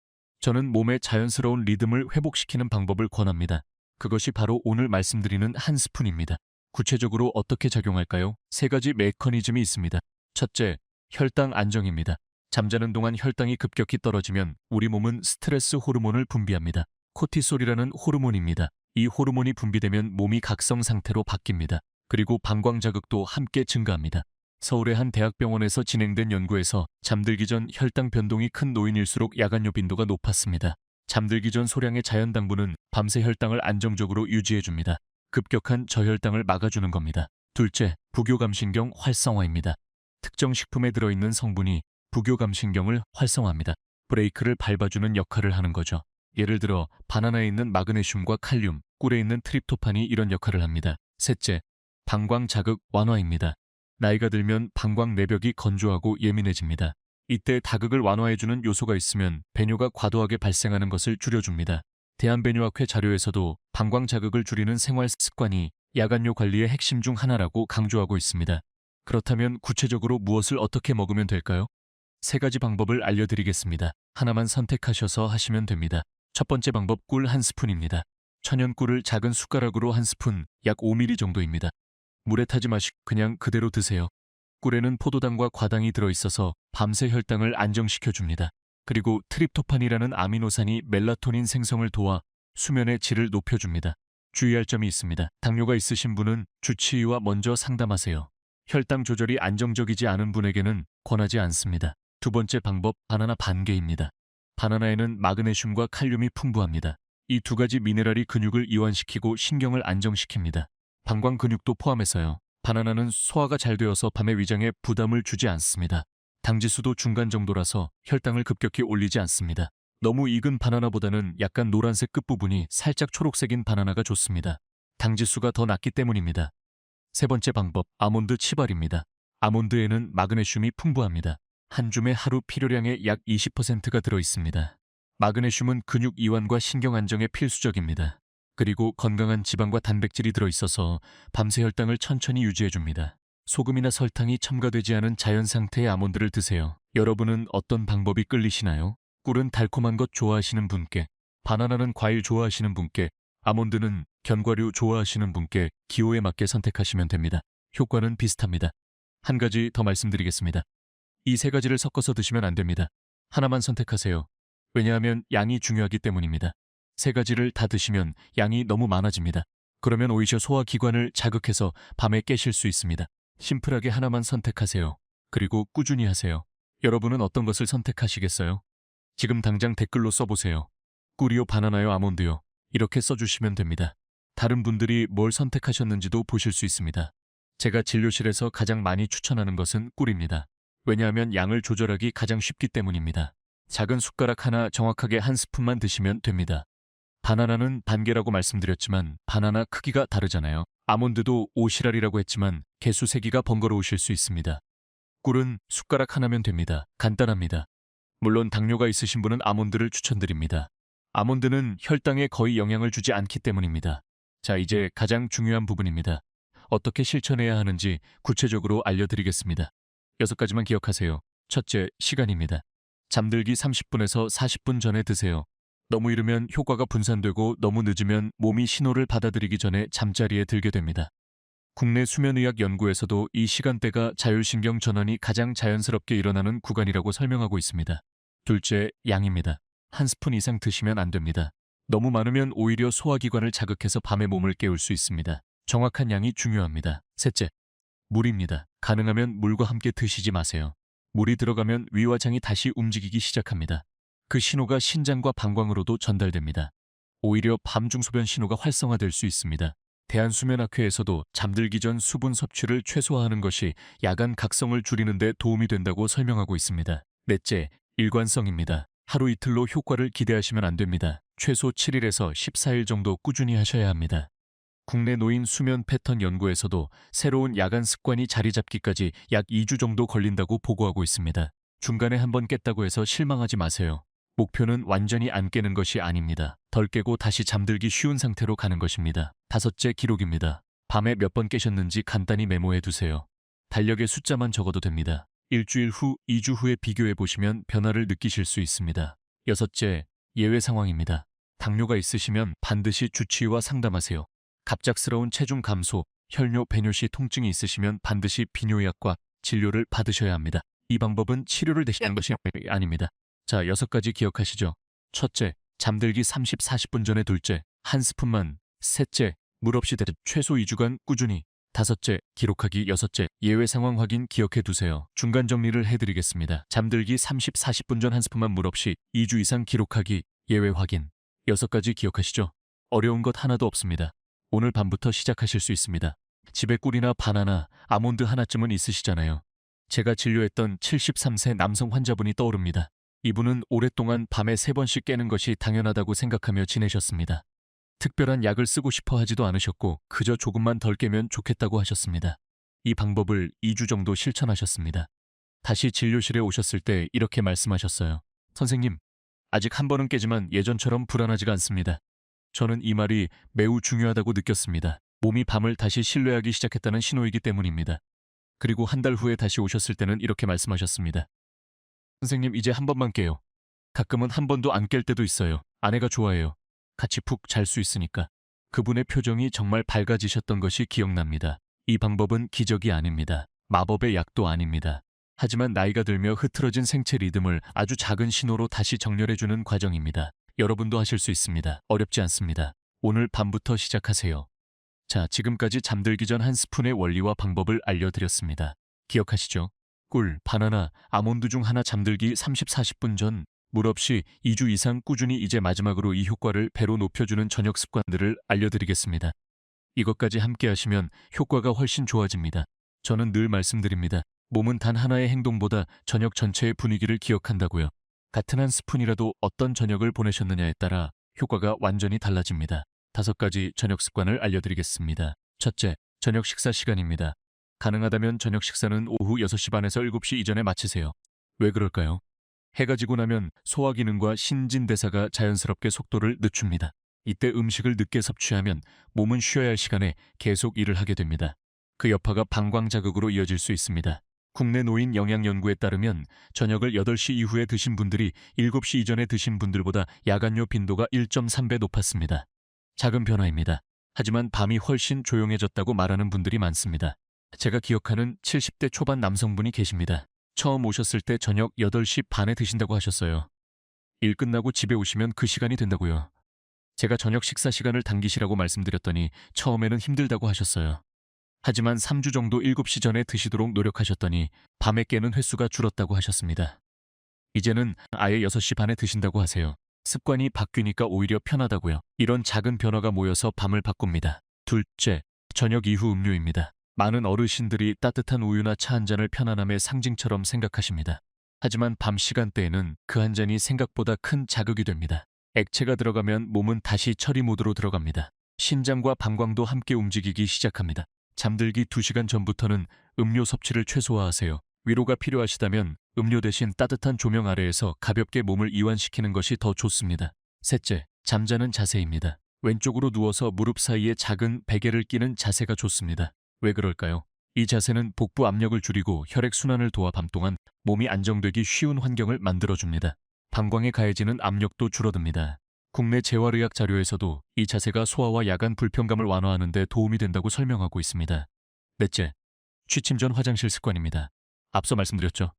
저는 몸의 자연스러운 리듬을 회복시키는 방법을 권합니다. 그것이 바로 오늘 말씀드리는 한 스푼입니다. 구체적으로 어떻게 작용할까요? 3가지 메커니즘이 있습니다. 첫째, 혈당 안정입니다. 잠자는 동안 혈당이 급격히 떨어지면 우리 몸은 스트레스 호르몬을 분비합니다. 코티솔이라는 호르몬입니다. 이 호르몬이 분비되면 몸이 각성 상태로 바뀝니다. 그리고 방광 자극도 함께 증가합니다. 서울의 한 대학병원에서 진행된 연구에서 잠들기 전 혈당 변동이 큰 노인일수록 야간뇨 빈도가 높았습니다. 잠들기 전 소량의 자연당분은 밤새 혈당을 안정적으로 유지해줍니다. 급격한 저혈당을 막아주는 겁니다. 둘째, 부교감신경 활성화입니다. 특정 식품에 들어있는 성분이 부교감신경을 활성화합니다. 브레이크를 밟아주는 역할을 하는 거죠. 예를 들어 바나나에 있는 마그네슘과 칼륨, 꿀에 있는 트립토판이 이런 역할을 합니다. 셋째, 방광 자극 완화입니다. 나이가 들면 방광 내벽이 건조하고 예민해집니다. 이때 자극을 완화해주는 요소가 있으면 배뇨가 과도하게 발생하는 것을 줄여줍니다. 대한배뇨학회 자료에서도 방광 자극을 줄이는 생활 습관이 야간뇨 관리의 핵심 중 하나라고 강조하고 있습니다. 그렇다면 구체적으로 무엇을 어떻게 먹으면 될까요? 세 가지 방법을 알려드리겠습니다. 하나만 선택하셔서 하시면 됩니다. 첫 번째 방법, 꿀 한 스푼입니다. 천연꿀을 작은 숟가락으로 한 스푼, 약 5ml 정도입니다. 물에 타지 마시고 그냥 그대로 드세요. 꿀에는 포도당과 과당이 들어있어서 밤새 혈당을 안정시켜줍니다. 그리고 트립토판이라는 아미노산이 멜라토닌 생성을 도와 수면의 질을 높여줍니다. 주의할 점이 있습니다. 당뇨가 있으신 분은 주치의와 먼저 상담하세요. 혈당 조절이 안정적이지 않은 분에게는 권하지 않습니다. 두 번째 방법, 바나나 반개입니다. 바나나에는 마그네슘과 칼륨이 풍부합니다. 이 두 가지 미네랄이 근육을 이완시키고 신경을 안정시킵니다. 방광 근육도 포함해서요. 바나나는 소화가 잘 되어서 밤에 위장에 부담을 주지 않습니다. 당지수도 중간 정도라서 혈당을 급격히 올리지 않습니다. 너무 익은 바나나보다는 약간 노란색 끝부분이 살짝 초록색인 바나나가 좋습니다. 당지수가 더 낮기 때문입니다. 세 번째 방법, 아몬드 치발입니다. 아몬드에는 마그네슘이 풍부합니다. 한 줌에 하루 필요량의 약 20%가 들어있습니다. 마그네슘은 근육 이완과 신경 안정에 필수적입니다. 그리고 건강한 지방과 단백질이 들어있어서 밤새 혈당을 천천히 유지해줍니다. 소금이나 설탕이 첨가되지 않은 자연 상태의 아몬드를 드세요. 여러분은 어떤 방법이 끌리시나요? 꿀은 달콤한 것 좋아하시는 분께, 바나나는 과일 좋아하시는 분께, 아몬드는 견과류 좋아하시는 분께 기호에 맞게 선택하시면 됩니다. 효과는 비슷합니다. 한 가지 더 말씀드리겠습니다. 이 세 가지를 섞어서 드시면 안 됩니다. 하나만 선택하세요. 왜냐하면 양이 중요하기 때문입니다. 세 가지를 다 드시면 양이 너무 많아집니다. 그러면 오히려 소화기관을 자극해서 밤에 깨실 수 있습니다. 심플하게 하나만 선택하세요. 그리고 꾸준히 하세요. 여러분은 어떤 것을 선택하시겠어요? 지금 당장 댓글로 써보세요. 꿀이요, 바나나요, 아몬드요. 이렇게 써주시면 됩니다. 다른 분들이 뭘 선택하셨는지도 보실 수 있습니다. 제가 진료실에서 가장 많이 추천하는 것은 꿀입니다. 왜냐하면 양을 조절하기 가장 쉽기 때문입니다. 작은 숟가락 하나 정확하게 한 스푼만 드시면 됩니다. 바나나는 반개라고 말씀드렸지만 바나나 크기가 다르잖아요. 아몬드도 오시랄이라고 했지만 개수 세기가 번거로우실 수 있습니다. 꿀은 숟가락 하나면 됩니다. 간단합니다. 물론 당뇨가 있으신 분은 아몬드를 추천드립니다. 아몬드는 혈당에 거의 영향을 주지 않기 때문입니다. 자, 이제 가장 중요한 부분입니다. 어떻게 실천해야 하는지 구체적으로 알려드리겠습니다. 6가지만 기억하세요. 첫째, 시간입니다. 잠들기 30분에서 40분 전에 드세요. 너무 이르면 효과가 분산되고 너무 늦으면 몸이 신호를 받아들이기 전에 잠자리에 들게 됩니다. 국내 수면의학 연구에서도 이 시간대가 자율신경 전환이 가장 자연스럽게 일어나는 구간이라고 설명하고 있습니다. 둘째, 양입니다. 한 스푼 이상 드시면 안 됩니다. 너무 많으면 오히려 소화기관을 자극해서 밤에 몸을 깨울 수 있습니다. 정확한 양이 중요합니다. 셋째, 물입니다. 가능하면 물과 함께 드시지 마세요. 물이 들어가면 위와 장이 다시 움직이기 시작합니다. 그 신호가 신장과 방광으로도 전달됩니다. 오히려 밤중 소변 신호가 활성화될 수 있습니다. 대한수면학회에서도 잠들기 전 수분 섭취를 최소화하는 것이 야간 각성을 줄이는 데 도움이 된다고 설명하고 있습니다. 넷째, 일관성입니다. 하루 이틀로 효과를 기대하시면 안 됩니다. 최소 7일에서 14일 정도 꾸준히 하셔야 합니다. 국내 노인 수면 패턴 연구에서도 새로운 야간 습관이 자리 잡기까지 약 2주 정도 걸린다고 보고하고 있습니다. 중간에 한번 깼다고 해서 실망하지 마세요. 목표는 완전히 안 깨는 것이 아닙니다. 덜 깨고 다시 잠들기 쉬운 상태로 가는 것입니다. 다섯째, 기록입니다. 밤에 몇 번 깨셨는지 간단히 메모해 두세요. 달력의 숫자만 적어도 됩니다. 일주일 후, 2주 후에 비교해 보시면 변화를 느끼실 수 있습니다. 여섯째, 예외 상황입니다. 당뇨가 있으시면 반드시 주치의와 상담하세요. 갑작스러운 체중 감소, 혈뇨, 배뇨 시 통증이 있으시면 반드시 비뇨의학과 진료를 받으셔야 합니다. 이 방법은 치료를 대신한 것이 아닙니다. 자, 6가지 기억하시죠? 첫째, 잠들기 30, 40분 전에. 둘째, 한 스푼만. 셋째, 물 없이 최소 2주간 꾸준히. 다섯째, 기록하기. 여섯째, 예외 상황 확인 기억해 두세요. 중간 정리를 해드리겠습니다. 잠들기 30, 40분 전 한 스푼만 물 없이 2주 이상 기록하기, 예외 확인. 6가지 기억하시죠? 어려운 것 하나도 없습니다. 오늘 밤부터 시작하실 수 있습니다. 집에 꿀이나 바나나, 아몬드 하나쯤은 있으시잖아요. 제가 진료했던 73세 남성 환자분이 떠오릅니다. 이분은 오랫동안 밤에 3번씩 깨는 것이 당연하다고 생각하며 지내셨습니다. 특별한 약을 쓰고 싶어 하지도 않으셨고 그저 조금만 덜 깨면 좋겠다고 하셨습니다. 이 방법을 2주 정도 실천하셨습니다. 다시 진료실에 오셨을 때 이렇게 말씀하셨어요. 선생님, 아직 한 번은 깨지만 예전처럼 불안하지가 않습니다. 저는 이 말이 매우 중요하다고 느꼈습니다. 몸이 밤을 다시 신뢰하기 시작했다는 신호이기 때문입니다. 그리고 한 달 후에 다시 오셨을 때는 이렇게 말씀하셨습니다. 선생님, 이제 한 번만 깨요. 가끔은 한 번도 안 깰 때도 있어요. 아내가 좋아해요. 같이 푹 잘 수 있으니까. 그분의 표정이 정말 밝아지셨던 것이 기억납니다. 이 방법은 기적이 아닙니다. 마법의 약도 아닙니다. 하지만 나이가 들며 흐트러진 생체 리듬을 아주 작은 신호로 다시 정렬해주는 과정입니다. 여러분도 하실 수 있습니다. 어렵지 않습니다. 오늘 밤부터 시작하세요. 자, 지금까지 잠들기 전 한 스푼의 원리와 방법을 알려드렸습니다. 기억하시죠? 꿀, 바나나, 아몬드 중 하나. 잠들기 30, 40분 전 물 없이 2주 이상 꾸준히. 이제 마지막으로 이 효과를 배로 높여주는 저녁 습관들을 알려드리겠습니다. 이것까지 함께 하시면 효과가 훨씬 좋아집니다. 저는 늘 말씀드립니다. 몸은 단 하나의 행동보다 저녁 전체의 분위기를 기억한다고요. 같은 한 스푼이라도 어떤 저녁을 보내셨느냐에 따라 효과가 완전히 달라집니다. 5가지 저녁 습관을 알려드리겠습니다. 첫째, 저녁 식사 시간입니다. 가능하다면 저녁 식사는 오후 6시 반에서 7시 이전에 마치세요. 왜 그럴까요? 해가 지고 나면 소화 기능과 신진대사가 자연스럽게 속도를 늦춥니다. 이때 음식을 늦게 섭취하면 몸은 쉬어야 할 시간에 계속 일을 하게 됩니다. 그 여파가 방광 자극으로 이어질 수 있습니다. 국내 노인 영양 연구에 따르면 저녁을 8시 이후에 드신 분들이 7시 이전에 드신 분들보다 야간뇨 빈도가 1.3배 높았습니다. 작은 변화입니다. 하지만 밤이 훨씬 조용해졌다고 말하는 분들이 많습니다. 제가 기억하는 70대 초반 남성분이 계십니다. 처음 오셨을 때 저녁 8시 반에 드신다고 하셨어요. 일 끝나고 집에 오시면 그 시간이 된다고요. 제가 저녁 식사 시간을 당기시라고 말씀드렸더니 처음에는 힘들다고 하셨어요. 하지만 3주 정도 7시 전에 드시도록 노력하셨더니 밤에 깨는 횟수가 줄었다고 하셨습니다. 이제는 아예 6시 반에 드신다고 하세요. 습관이 바뀌니까 오히려 편하다고요. 이런 작은 변화가 모여서 밤을 바꿉니다. 둘째, 저녁 이후 음료입니다. 많은 어르신들이 따뜻한 우유나 차 한 잔을 편안함의 상징처럼 생각하십니다. 하지만 밤 시간대에는 그 한 잔이 생각보다 큰 자극이 됩니다. 액체가 들어가면 몸은 다시 처리 모드로 들어갑니다. 신장과 방광도 함께 움직이기 시작합니다. 잠들기 2시간 전부터는 음료 섭취를 최소화하세요. 위로가 필요하시다면 음료 대신 따뜻한 조명 아래에서 가볍게 몸을 이완시키는 것이 더 좋습니다. 셋째, 잠자는 자세입니다. 왼쪽으로 누워서 무릎 사이에 작은 베개를 끼는 자세가 좋습니다. 왜 그럴까요? 이 자세는 복부 압력을 줄이고 혈액순환을 도와 밤 동안 몸이 안정되기 쉬운 환경을 만들어줍니다. 방광에 가해지는 압력도 줄어듭니다. 국내 재활의학 자료에서도 이 자세가 소화와 야간 불편감을 완화하는 데 도움이 된다고 설명하고 있습니다. 넷째, 취침 전 화장실 습관입니다. 앞서 말씀드렸죠.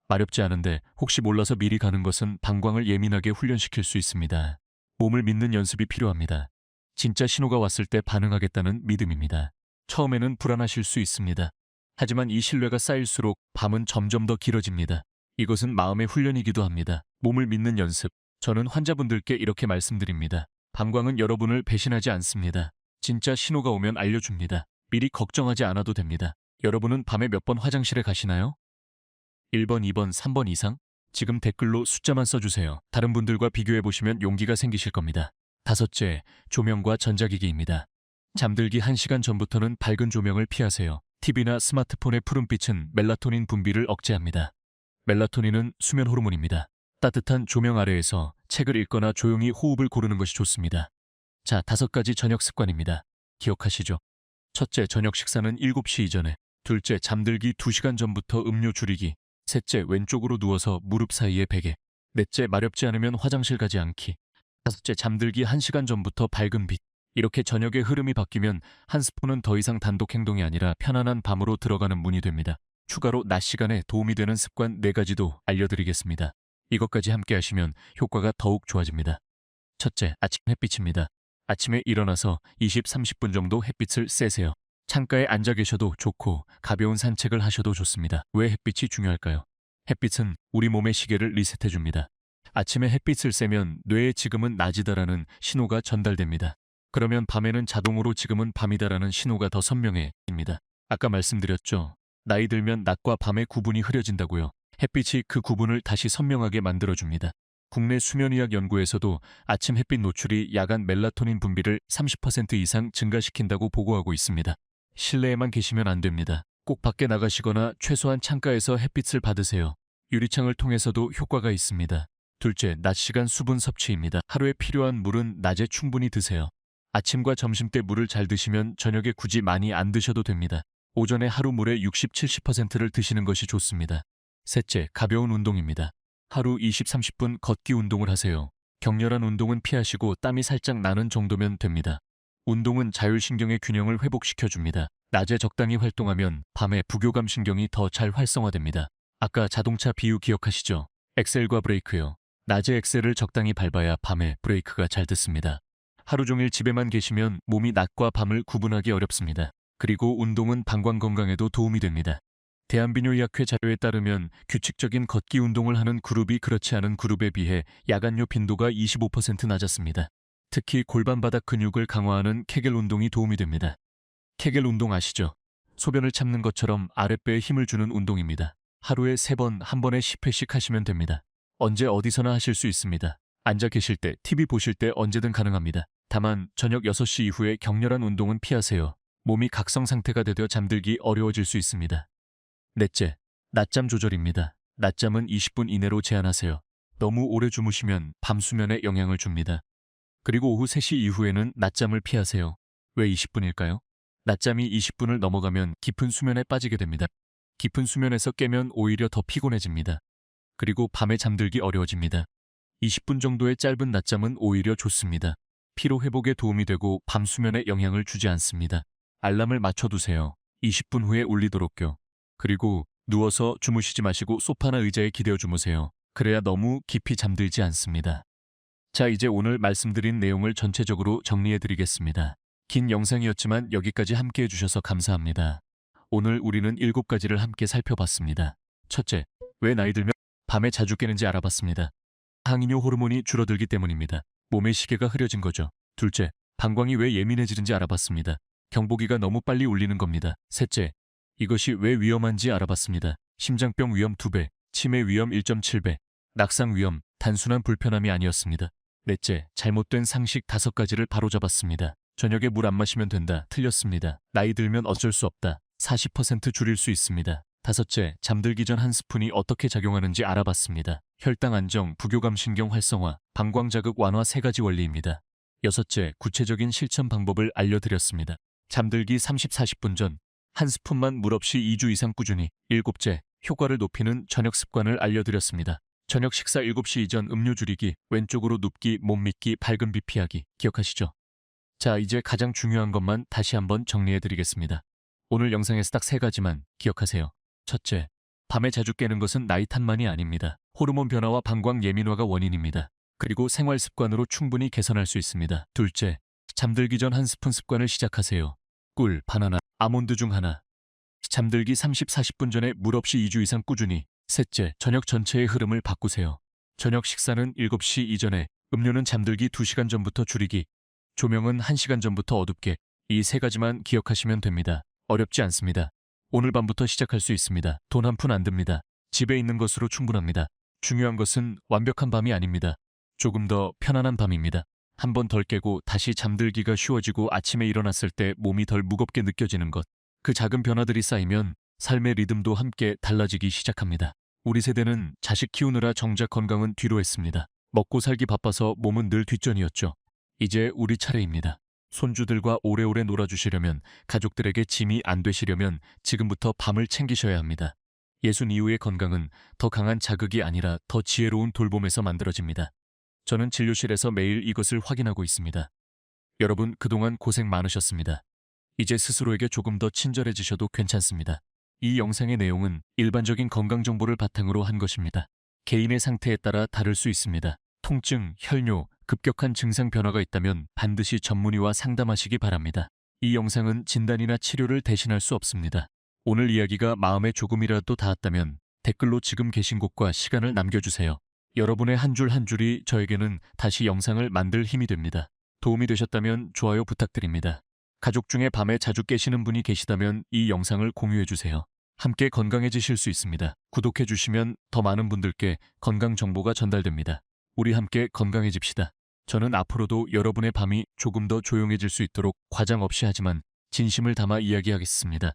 마렵지 않은데 혹시 몰라서 미리 가는 것은 방광을 예민하게 훈련시킬 수 있습니다. 몸을 믿는 연습이 필요합니다. 진짜 신호가 왔을 때 반응하겠다는 믿음입니다. 처음에는 불안하실 수 있습니다. 하지만 이 신뢰가 쌓일수록 밤은 점점 더 길어집니다. 이것은 마음의 훈련이기도 합니다. 몸을 믿는 연습. 저는 환자분들께 이렇게 말씀드립니다. 방광은 여러분을 배신하지 않습니다. 진짜 신호가 오면 알려줍니다. 미리 걱정하지 않아도 됩니다. 여러분은 밤에 몇 번 화장실에 가시나요? 1번, 2번, 3번 이상? 지금 댓글로 숫자만 써주세요. 다른 분들과 비교해보시면 용기가 생기실 겁니다. 5째, 조명과 전자기기입니다. 잠들기 1시간 전부터는 밝은 조명을 피하세요. TV나 스마트폰의 푸른빛은 멜라토닌 분비를 억제합니다. 멜라토닌은 수면 호르몬입니다. 따뜻한 조명 아래에서 책을 읽거나 조용히 호흡을 고르는 것이 좋습니다. 자, 5가지 저녁 습관입니다. 기억하시죠? 첫째, 저녁 식사는 7시 이전에. 둘째, 잠들기 2시간 전부터 음료 줄이기. 셋째, 왼쪽으로 누워서 무릎 사이에 베개. 넷째, 마렵지 않으면 화장실 가지 않기. 다섯째, 잠들기 1시간 전부터 밝은 빛. 이렇게 저녁의 흐름이 바뀌면 한 스푼은 더 이상 단독 행동이 아니라 편안한 밤으로 들어가는 문이 됩니다. 추가로 낮 시간에 도움이 되는 습관 4가지도 알려드리겠습니다. 이것까지 함께 하시면 효과가 더욱 좋아집니다. 첫째, 아침 햇빛입니다. 아침에 일어나서 20, 30분 정도 햇빛을 쐬세요. 창가에 앉아 계셔도 좋고 가벼운 산책을 하셔도 좋습니다. 왜 햇빛이 중요할까요? 햇빛은 우리 몸의 시계를 리셋해줍니다. 아침에 햇빛을 쐬면 뇌에 지금은 낮이다라는 신호가 전달됩니다. 그러면 밤에는 자동으로 지금은 밤이다라는 신호가 더 선명해집니다. 아까 말씀드렸죠. 나이 들면 낮과 밤의 구분이 흐려진다고요. 햇빛이 그 구분을 다시 선명하게 만들어줍니다. 국내 수면의학 연구에서도 아침 햇빛 노출이 야간 멜라토닌 분비를 30% 이상 증가시킨다고 보고하고 있습니다. 실내에만 계시면 안 됩니다. 꼭 밖에 나가시거나 최소한 창가에서 햇빛을 받으세요. 유리창을 통해서도 효과가 있습니다. 둘째, 낮 시간 수분 섭취입니다. 하루에 필요한 물은 낮에 충분히 드세요. 아침과 점심 때 물을 잘 드시면 저녁에 굳이 많이 안 드셔도 됩니다. 오전에 하루 물의 60, 70%를 드시는 것이 좋습니다. 셋째, 가벼운 운동입니다. 하루 20, 30분 걷기 운동을 하세요. 격렬한 운동은 피하시고 땀이 살짝 나는 정도면 됩니다. 운동은 자율신경의 균형을 회복시켜줍니다. 낮에 적당히 활동하면 밤에 부교감 신경이 더 잘 활성화됩니다. 아까 자동차 비유 기억하시죠? 엑셀과 브레이크요. 낮에 엑셀을 적당히 밟아야 밤에 브레이크가 잘 듣습니다. 하루 종일 집에만 계시면 몸이 낮과 밤을 구분하기 어렵습니다. 그리고 운동은 방광 건강에도 도움이 됩니다. 대한비뇨의학회 자료에 따르면 규칙적인 걷기 운동을 하는 그룹이 그렇지 않은 그룹에 비해 야간뇨 빈도가 25% 낮았습니다. 특히 골반 바닥 근육을 강화하는 케겔 운동이 도움이 됩니다. 케겔 운동 아시죠? 소변을 참는 것처럼 아랫배에 힘을 주는 운동입니다. 하루에 3번, 한 번에 10회씩 하시면 됩니다. 언제 어디서나 하실 수 있습니다. 앉아 계실 때, TV 보실 때 언제든 가능합니다. 다만 저녁 6시 이후에 격렬한 운동은 피하세요. 몸이 각성 상태가 되어 잠들기 어려워질 수 있습니다. 넷째, 낮잠 조절입니다. 낮잠은 20분 이내로 제한하세요. 너무 오래 주무시면 밤 수면에 영향을 줍니다. 그리고 오후 3시 이후에는 낮잠을 피하세요. 왜 20분일까요? 낮잠이 20분을 넘어가면 깊은 수면에 빠지게 됩니다. 깊은 수면에서 깨면 오히려 더 피곤해집니다. 그리고 밤에 잠들기 어려워집니다. 20분 정도의 짧은 낮잠은 오히려 좋습니다. 피로 회복에 도움이 되고 밤 수면에 영향을 주지 않습니다. 알람을 맞춰두세요. 20분 후에 울리도록요. 그리고 누워서 주무시지 마시고 소파나 의자에 기대어 주무세요. 그래야 너무 깊이 잠들지 않습니다. 자, 이제 오늘 말씀드린 내용을 전체적으로 정리해드리겠습니다. 긴 영상이었지만 여기까지 함께 해주셔서 감사합니다. 오늘 우리는 7가지를 함께 살펴봤습니다. 첫째, 왜 나이 들면 밤에 자주 깨는지 알아봤습니다. 항이뇨 호르몬이 줄어들기 때문입니다. 몸의 시계가 흐려진 거죠. 둘째, 방광이 왜 예민해지는지 알아봤습니다. 경보기가 너무 빨리 울리는 겁니다. 셋째, 이것이 왜 위험한지 알아봤습니다. 심장병 위험 2배, 치매 위험 1.7배, 낙상 위험, 단순한 불편함이 아니었습니다. 넷째, 잘못된 상식 5가지를 바로잡았습니다. 저녁에 물 안 마시면 된다. 틀렸습니다. 나이 들면 어쩔 수 없다. 40% 줄일 수 있습니다. 다섯째, 잠들기 전 한 스푼이 어떻게 작용하는지 알아봤습니다. 혈당 안정, 부교감 신경 활성화, 방광 자극 완화 3가지 원리입니다. 여섯째, 구체적인 실천 방법을 알려드렸습니다. 잠들기 30, 40분 전 한 스푼만 물 없이 2주 이상 꾸준히. 일곱째, 효과를 높이는 저녁 습관을 알려드렸습니다. 저녁 식사 7시 이전 음료 줄이기, 왼쪽으로 눕기, 몸 밑기, 밝은 빛 피하기. 기억하시죠? 자, 이제 가장 중요한 것만 다시 한번 정리해드리겠습니다. 오늘 영상에서 딱 3가지만 기억하세요. 첫째, 밤에 자주 깨는 것은 나이 탓만이 아닙니다. 호르몬 변화와 방광 예민화가 원인입니다. 그리고 생활 습관으로 충분히 개선할 수 있습니다. 둘째, 잠들기 전 한 스푼 습관을 시작하세요. 꿀, 바나나, 아몬드 중 하나. 잠들기 30, 40분 전에 물 없이 2주 이상 꾸준히. 셋째, 저녁 전체의 흐름을 바꾸세요. 저녁 식사는 7시 이전에, 음료는 잠들기 2시간 전부터 줄이기, 조명은 1시간 전부터 어둡게. 이 3가지만 기억하시면 됩니다. 어렵지 않습니다. 오늘 밤부터 시작할 수 있습니다. 돈 한 푼 안 듭니다. 집에 있는 것으로 충분합니다. 중요한 것은 완벽한 밤이 아닙니다. 조금 더 편안한 밤입니다. 한 번 덜 깨고 다시 잠들기가 쉬워지고 아침에 일어났을 때 몸이 덜 무겁게 느껴지는 것. 그 작은 변화들이 쌓이면 삶의 리듬도 함께 달라지기 시작합니다. 우리 세대는 자식 키우느라 정작 건강은 뒤로 했습니다. 먹고 살기 바빠서 몸은 늘 뒷전이었죠. 이제 우리 차례입니다. 손주들과 오래오래 놀아주시려면, 가족들에게 짐이 안 되시려면 지금부터 밤을 챙기셔야 합니다. 예순 이후의 건강은 더 강한 자극이 아니라 더 지혜로운 돌봄에서 만들어집니다. 저는 진료실에서 매일 이것을 확인하고 있습니다. 여러분, 그동안 고생 많으셨습니다. 이제 스스로에게 조금 더 친절해지셔도 괜찮습니다. 이 영상의 내용은 일반적인 건강 정보를 바탕으로 한 것입니다. 개인의 상태에 따라 다를 수 있습니다. 통증, 혈뇨, 급격한 증상 변화가 있다면 반드시 전문의와 상담하시기 바랍니다. 이 영상은 진단이나 치료를 대신할 수 없습니다. 오늘 이야기가 마음에 조금이라도 닿았다면 댓글로 지금 계신 곳과 시간을 남겨주세요. 여러분의 한 줄 한 줄이 저에게는 다시 영상을 만들 힘이 됩니다. 도움이 되셨다면 좋아요 부탁드립니다. 가족 중에 밤에 자주 깨시는 분이 계시다면 이 영상을 공유해주세요. 함께 건강해지실 수 있습니다. 구독해주시면 더 많은 분들께 건강 정보가 전달됩니다. 우리 함께 건강해집시다. 저는 앞으로도 여러분의 밤이 조금 더 조용해질 수 있도록 과장 없이 하지만 진심을 담아 이야기하겠습니다.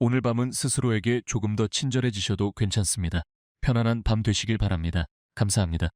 오늘 밤은 스스로에게 조금 더 친절해지셔도 괜찮습니다. 편안한 밤 되시길 바랍니다. 감사합니다.